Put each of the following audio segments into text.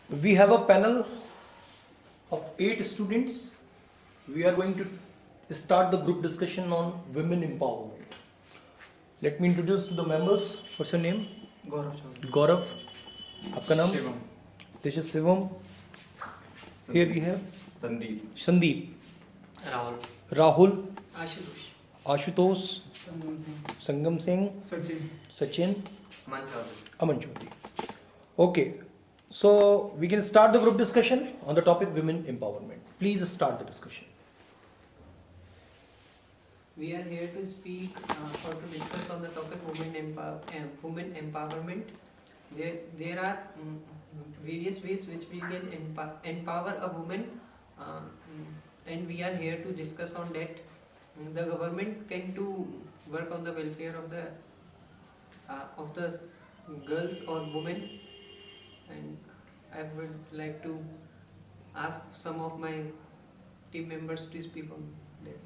We have a panel of 8 students. We are going to start the group discussion on women empowerment. Let me introduce to the members. What's your name? Gaurav. Aapka naam? Shivam. This is Shivam. Here we have Sandeep. Rahul. Ashutosh. Sangam Singh. Sachin. Aman Chaudhary. Okay. So we can start the group discussion on the topic women empowerment. Please start the discussion. We are here to speak or to discuss on the topic women empowerment. There are various ways which we can empower a woman, and we are here to discuss on that. The government can do work on the welfare of the girls or women, and I would like to ask some of my team members to speak on that.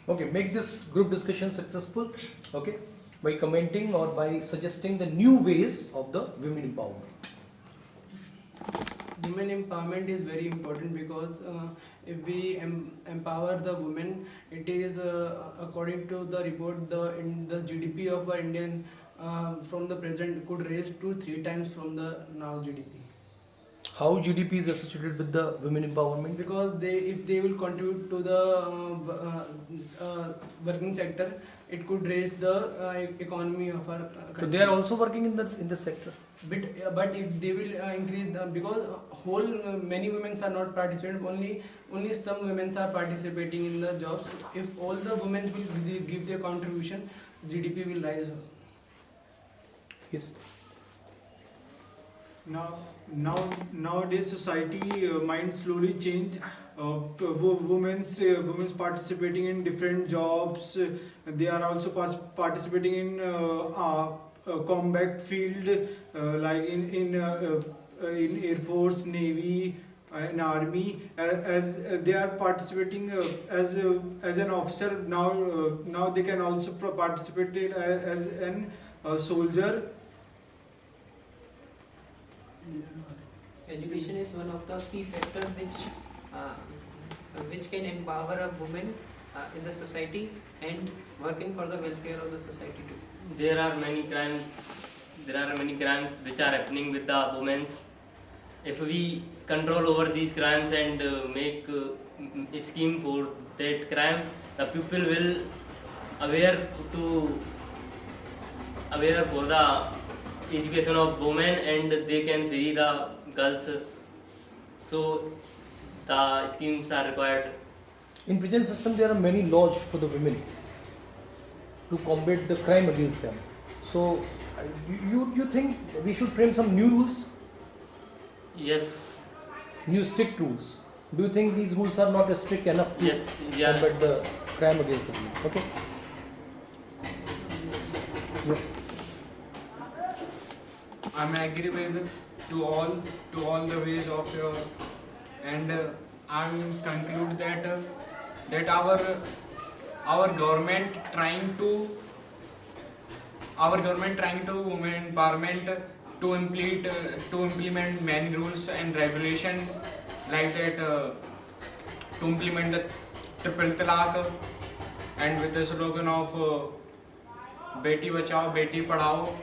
Okay, make this group discussion successful. Okay, by commenting or by suggesting the new ways of the women empowerment. Women empowerment is very important because if we empower the women, it is according to the report, the GDP of our Indian from the present could raise 2-3 times from the now GDP. How GDP is associated with the women empowerment? Because if they will contribute to the working sector, it could raise the economy of our country. So they are also working in the sector. But if they will increase because many women are not participating, only some women are participating in the jobs. If all the women will give their contribution, GDP will rise. Yes. Nowadays society mind slowly change. Women's participating in different jobs. They are also participating in combat field, like in Air Force, Navy, in Army. As they are participating as an officer now they can also participate as an soldier. Education is one of the key factors which can empower a woman in the society and working for the welfare of the society too. There are many crimes which are happening with the women. If we control over these crimes and make a scheme for that crime, the people will aware for the education of women and they can free the girls. So the schemes are required. In present system, there are many laws for the women to combat the crime against them. So, you think we should frame some new rules? Yes. New strict rules. Do you think these rules are not strict enough to Yes. Yeah. combat the crime against the women? Okay. Yeah. I'm agree with to all the ways of your, and I'm conclude that our government trying to women empowerment to implement many rules and regulation like that, to implement the triple talaq, and with the slogan of Beti Bachao Beti Padhao,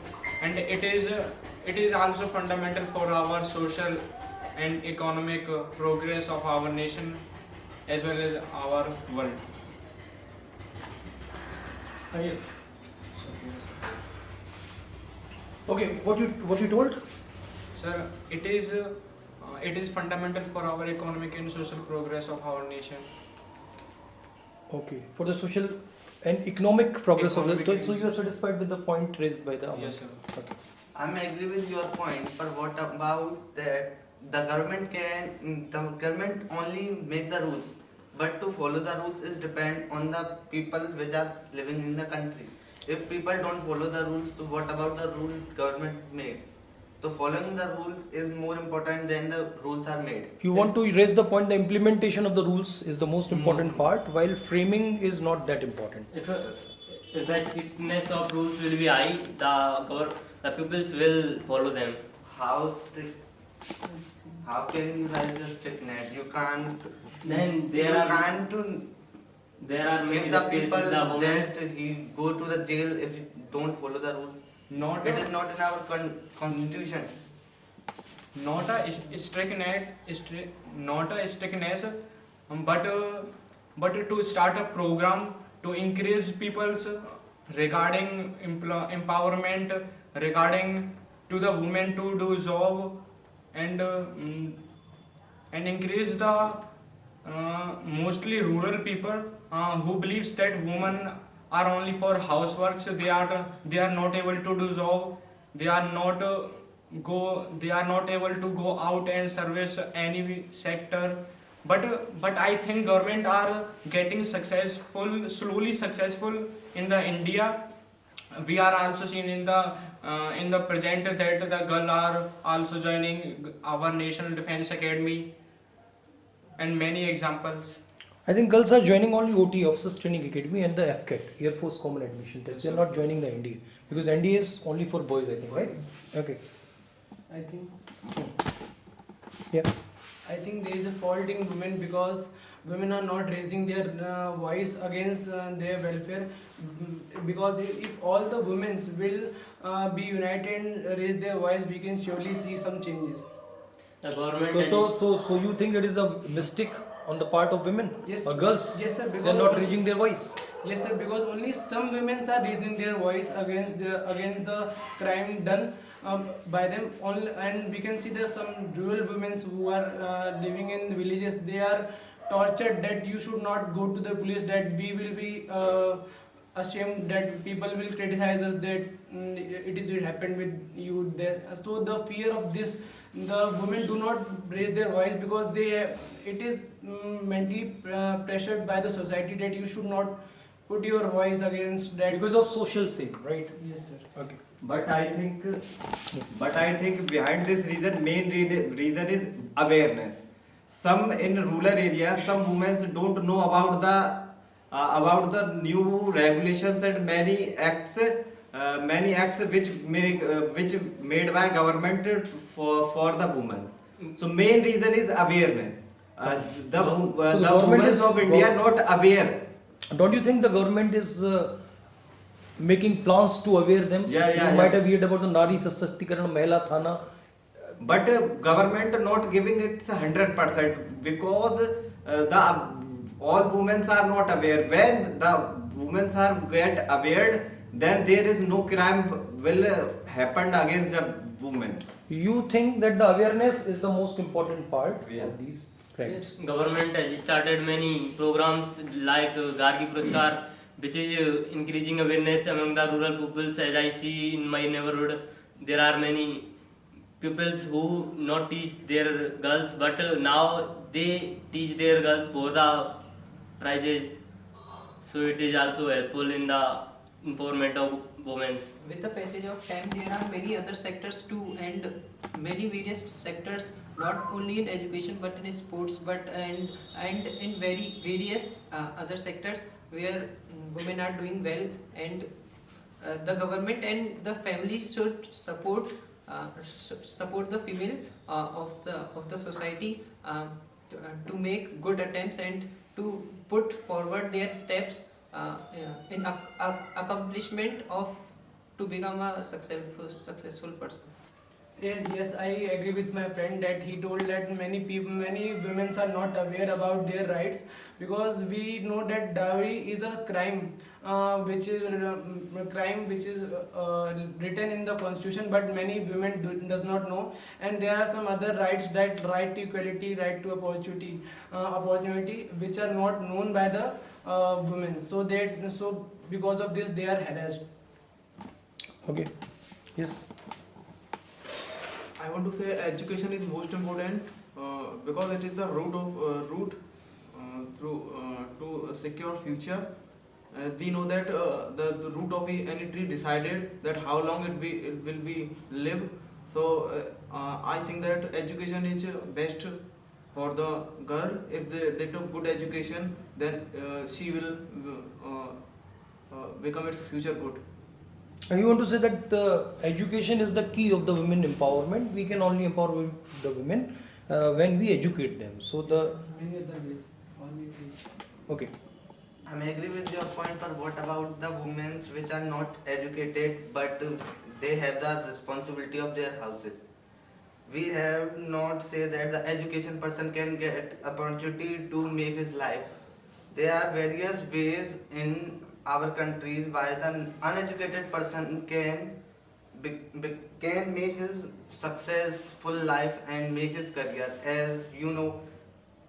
and it is also fundamental for our social and economic progress of our nation as well as our world. Yes. Okay, what you told? Sir, it is fundamental for our economic and social progress of our nation. Okay, for the social and economic progress of the. Economic So you are satisfied with the point raised by the. Yes, sir. Okay. I agree with your point, but what about that? The government only make the rules, but to follow the rules is depend on the people which are living in the country. If people don't follow the rules, so what about the rule government made? So following the rules is more important than the rules are made. You want to raise the point the implementation of the rules is the most important part, while framing is not that important. If the strictness of rules will be high, the pupils will follow them. How strict How can you raise a strict net? You can't. Then You can't there are many give the rapists people with the women. that he go to the jail if you don't follow the rules. Not It a, is not in our constitution. not a not a strictness, but to start a program to increase people's regarding empowerment, regarding to the women to do job, and increase the mostly rural people who believes that women are only for houseworks. They are not able to do job. They are not they are not able to go out and service any sector. But I think government are getting slowly successful in the India. We are also seen in the present that the girl are also joining our National Defense Academy, and many examples. I think girls are joining only OT, Officers Training Academy, and the FCAT, Air Force Common Admission Test. They are not joining the NDA because NDA is only for boys, I think, right? Okay. I think. Yeah. I think there is a fault in women because women are not raising their voice against their welfare. Because if all the women will be united and raise their voice, we can surely see some changes. The government So you think it is a mistake on the part of women or girls? Yes, sir. They are not raising their voice. Yes, sir. Because only some women are raising their voice against the crime done by them. And we can see there some rural women who are living in villages. They are tortured that you should not go to the police. That we will be ashamed, that people will criticize us, that it happened with you there. So the fear of this, the women do not raise their voice because it is mentally pressured by the society that you should not put your voice against that. Because of social sake, right? Yes, sir. Okay. But I think behind this reason, main reason is awareness. Some in rural areas, some women don't know about the new regulations and many acts which made by government for the women. So main reason is awareness. The women of India are not aware. Don't you think the government is making plans to aware them? You Yeah. might have heard about the Nari Sashaktikarana Mahila Thana. But government not giving it 100% because all women are not aware. When the women are get aware, then there is no crime will happen against the women. You think that the awareness is the most important part Yeah. of these crimes? Government has started many programs like Gargi Puraskar, which is increasing awareness among the rural peoples. As I see in my neighborhood, there are many pupils who not teach their girls, but now they teach their girls for the prizes. So it is also helpful in the empowerment of women. With the passage of time, there are many other sectors too, and many various sectors, not only in education but in sports, and in various other sectors where women are doing well, and the government and the families should support the female of the society to make good attempts and to put forward their steps in accomplishment of to become a successful person. Yes, I agree with my friend that he told that many women are not aware about their rights, because we know that dowry is a crime, which is written in the constitution, but many women does not know. And there are some other rights, that right to equality, right to opportunity, which are not known by the women. So because of this they are harassed. Okay. Yes. I want to say education is most important because it is the route to a secure future. We know that the root of any tree decided that how long it will be live. So I think that education is best for the girl. If they took good education, then she will become its future good. And you want to say that education is the key of the women empowerment. We can only empower the women when we educate them. So the Many other ways. okay. I may agree with your point, but what about the women which are not educated but they have the responsibility of their houses? We have not say that the education person can get opportunity to make his life. There are various ways in our countries why the uneducated person can can make his successful life and make his career. As you know,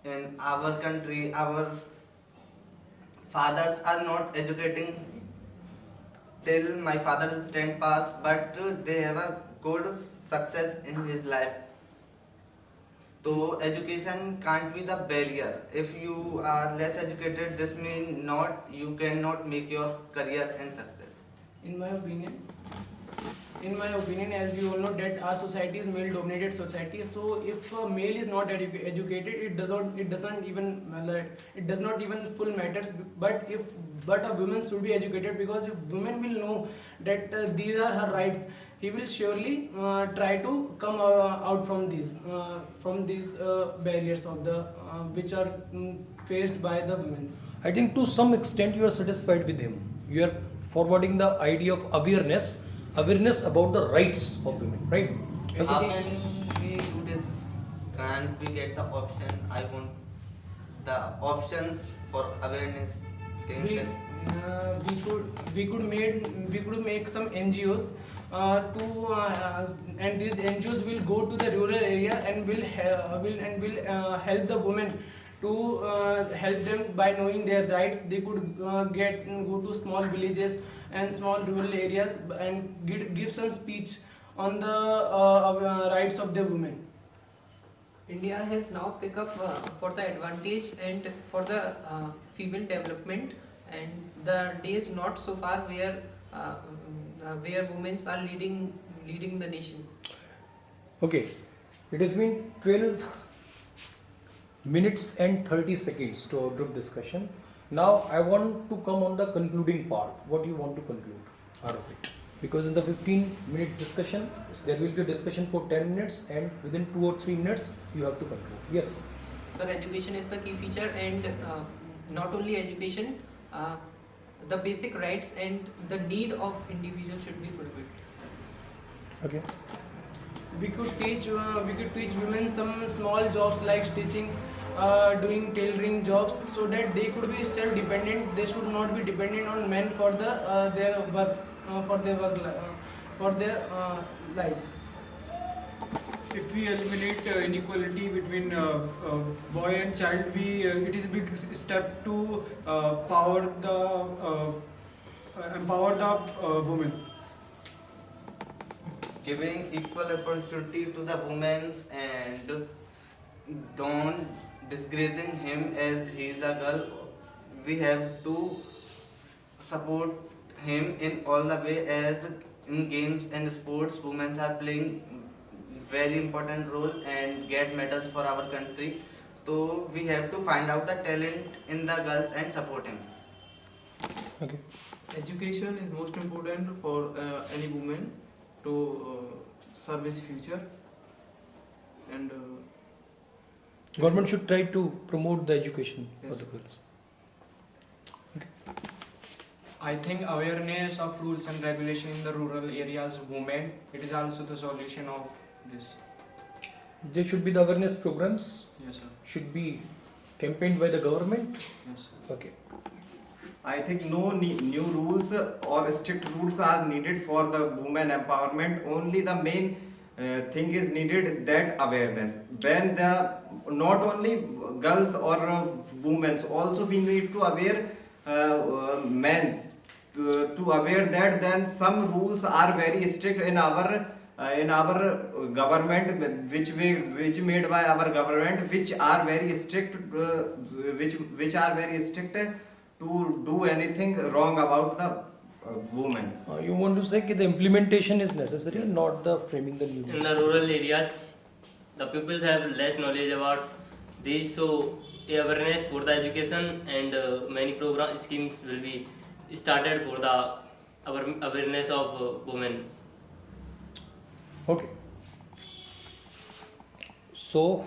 in our country, our fathers are not educating till my father is 10 pass, but they have a good success in his life. So education can't be the barrier. If you are less educated, this means not you cannot make your career and success. In my opinion, as we all know that our society is male-dominated society. So if a male is not educated, it does not even full matters. But a woman should be educated, because if women will know that these are her rights, he will surely try to come out from these barriers of the which are faced by the women. I think to some extent you are satisfied with him. You are forwarding the idea of awareness about the rights of women, right? How can we do this? Can't we get the option? I want the options for awareness. Can you tell? We could make some NGOs and these NGOs will go to the rural area and will help the women to help them by knowing their rights. They could go to small villages and small rural areas and give some speech on the rights of the women. India has now picked up for the advantage and for the female development, and the days not so far where women are leading the nation. Okay, it has been 12 minutes and 30 seconds to our group discussion. Now I want to come on the concluding part. What do you want to conclude out of it? Because in the 15 minutes discussion, there will be a discussion for 10 minutes, and within 2 or 3 minutes you have to conclude. Yes. Sir, education is the key feature, and not only education, the basic rights and the need of individual should be fulfilled. Okay. We could teach women some small jobs like stitching, doing tailoring jobs, so that they could be self-dependent. They should not be dependent on men for their work, for their life. If we eliminate inequality between boy and child, it is a big step to empower the women. Giving equal opportunity to the women and don't disgracing him as he is a girl. We have to support him in all the way, as in games and sports women are playing very important role and get medals for our country. So we have to find out the talent in the girls and support him. Okay. Education is most important for any woman to serve his future, and Government should try to promote the education for the girls. I think awareness of rules and regulation in the rural areas, women, it is also the solution of this. There should be the awareness programs, Yes, sir. should be campaigned by the government. Yes, sir. Okay. I think no new rules or strict rules are needed for the women empowerment. Only the main thing is needed, that awareness. When the not only girls or women, also we need to aware men to aware that then some rules are very strict in our government, which made by our government, which are very strict, which are very strict to do anything wrong about the women. You want to say that the implementation is necessary, not the framing the new. In the rural areas, the people have less knowledge about these, so awareness for the education and many program schemes will be started for the awareness of women. Okay. So